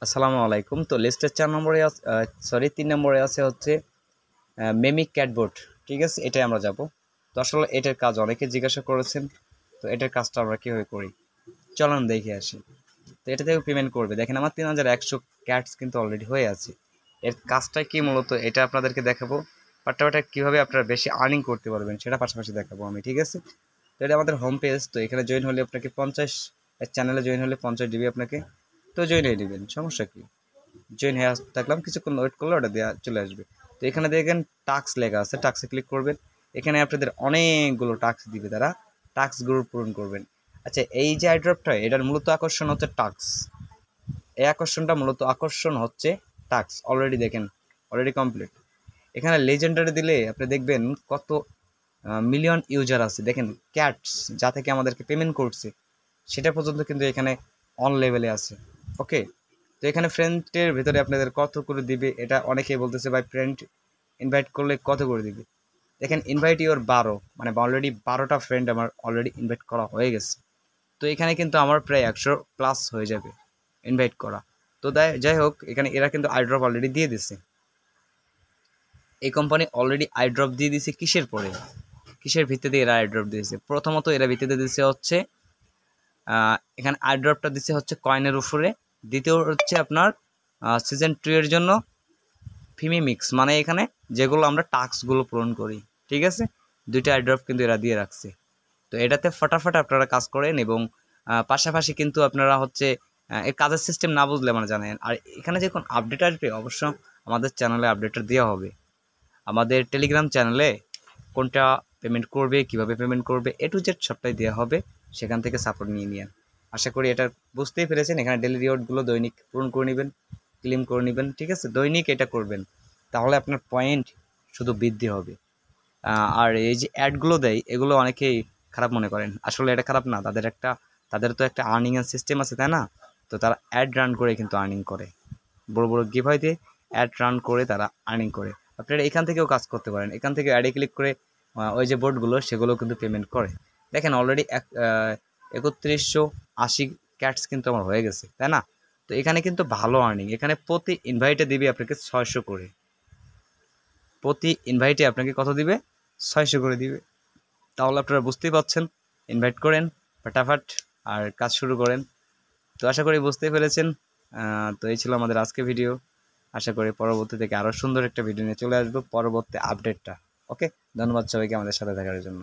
আসসালামু আলাইকুম। তো লিস্টের 4 নম্বরে সরি 3 নম্বরে আছে হচ্ছে মেমিক ক্যাটবোর্ড। ঠিক আছে, এটাই আমরা যাব। তো আসলে এটার কাজ অনেকে জিজ্ঞাসা করেছেন, তো এটার কাজটা আমরা কীভাবে করি চলুন দেখে আসি। তো এটা থেকে পেমেন্ট করবে, দেখেন আমার 3100 ক্যাটস কিন্তু অলরেডি হয়ে আছে। এর কাজটা কি মূলত এটা আপনাদেরকে দেখাবো, পাট্টা কীভাবে আপনারা বেশি আর্নিং করতে পারবেন সেটা পাশাপাশি দেখাবো আমি। ঠিক আছে, তো এটা আমাদের হোম পেজ। তো এখানে জয়েন হলে আপনাকে 50 চ্যানেলে জয়েন হলে 50 দিবে আপনাকে, তো জয়েন হয়ে নেবেন, সমস্যা কি। জয়েন হয়ে থাকলাম, কিছুক্ষণ ওয়েট করলে ওটা দেওয়া চলে আসবে। তো এখানে দেখেন টাস্ক লেখা আছে, টাস্কে ক্লিক করবেন। এখানে আপনাদের অনেকগুলো টাস্ক দিবে, তারা টাস্কগুলো পূরণ করবেন। আচ্ছা, এই যে আইড্রপটা এটার মূলত আকর্ষণ হচ্ছে টাস্ক। এই আকর্ষণ হচ্ছে টাস্ক। অলরেডি দেখেন, অলরেডি কমপ্লিট। এখানে লেজেন্ডারি দিলে আপনি দেখবেন কত মিলিয়ন ইউজার আছে। দেখেন ক্যাটস যা থেকে আমাদেরকে পেমেন্ট করছে সেটা পর্যন্ত কিন্তু এখানে অন লেভেলে আছে। ওকে, তো এখানে ফ্রেন্ডের ভিতরে আপনাদের কত করে দিবে এটা অনেকেই বলতেছে, ভাই ফ্রেন্ড ইনভাইট করলে কত করে দিবে। দেখেন ইনভাইট ইওর 12, মানে অলরেডি 12টা ফ্রেন্ড আমার অলরেডি ইনভাইট করা হয়ে গেছে। তো এখানে কিন্তু আমার প্রায় 100+ হয়ে যাবে ইনভাইট করা। তো যাই হোক, এখানে এরা কিন্তু আইড্রপ অলরেডি দিয়ে দিছে। এই কোম্পানি অলরেডি আইড্রপ দিয়ে দিছে কিসের ভিত্তিতে এরা আইড্রপ দিয়েছে? প্রথমত এরা ভিত্তিতে দিচ্ছে হচ্ছে এখানে আইড্রপটা দিচ্ছে হচ্ছে কয়েনের উপরে। দ্বিতীয় হচ্ছে আপনার সিজন 2 এর জন্য ফিমি মিক্স, মানে এখানে যেগুলো আমরা টাস্কগুলো পূরণ করি। ঠিক আছে, 2টা আইড্রপ কিন্তু এরা দিয়ে রাখছে। তো এটাতে ফটাফট আপনারা কাজ করেন, এবং পাশাপাশি কিন্তু আপনারা হচ্ছে এর কাজের সিস্টেম না বুঝলে মানে জানেন। আর এখানে যখন আপডেট আসবে অবশ্য আমাদের চ্যানেলে আপডেটটা দেওয়া হবে। আমাদের টেলিগ্রাম চ্যানেলে কোনটা পেমেন্ট করবে, কিভাবে পেমেন্ট করবে, A to Z সবটাই দেওয়া হবে। সেখান থেকে সাপোর্ট নিয়ে নিন। আশা করি এটা বুঝতেই পেরেছেন। এখানে ডেলি রিওয়ার্ডগুলো দৈনিক পূরণ করে নেবেন, ক্লেম করে নেবেন। ঠিক আছে, দৈনিক এটা করবেন, তাহলে আপনার পয়েন্ট শুধু বৃদ্ধি হবে। আর এই যে অ্যাডগুলো দেয় এগুলো অনেকেই খারাপ মনে করেন, আসলে এটা খারাপ না। তাদের তো একটা আর্নিংয়ের সিস্টেম আছে, তাই না? তো তারা অ্যাড রান করে কিন্তু আর্নিং করে, বড় বড় গিভওয়ে দিয়ে অ্যাড রান করে তারা আর্নিং করে। আপনারা এখান থেকেও কাজ করতে পারেন, এখান থেকে অ্যাডে ক্লিক করে ওই যে বোর্ডগুলো সেগুলো কিন্তু পেমেন্ট করে। দেখেন অলরেডি 3180 ক্যাটস কিন্তু আমার হয়ে গেছে, তাই না? তো এখানে কিন্তু ভালো আর্নিং। এখানে প্রতি ইনভাইটে দিবে আপনাকে 600 করে। প্রতি ইনভাইটে আপনাকে কত দিবে? 600 করে দিবে। তাহলে আপনারা বুঝতেই পারছেন, ইনভাইট করেন ফটাফট আর কাজ শুরু করেন। তো আশা করি বুঝতেই পেরেছেন। তো এই ছিল আমাদের আজকে ভিডিও। আশা করি পরবর্তী থেকে আরও সুন্দর একটা ভিডিও নিয়ে চলে আসবো, পরবর্তী আপডেটটা। ওকে, ধন্যবাদ সবাইকে আমাদের সাথে থাকার জন্য।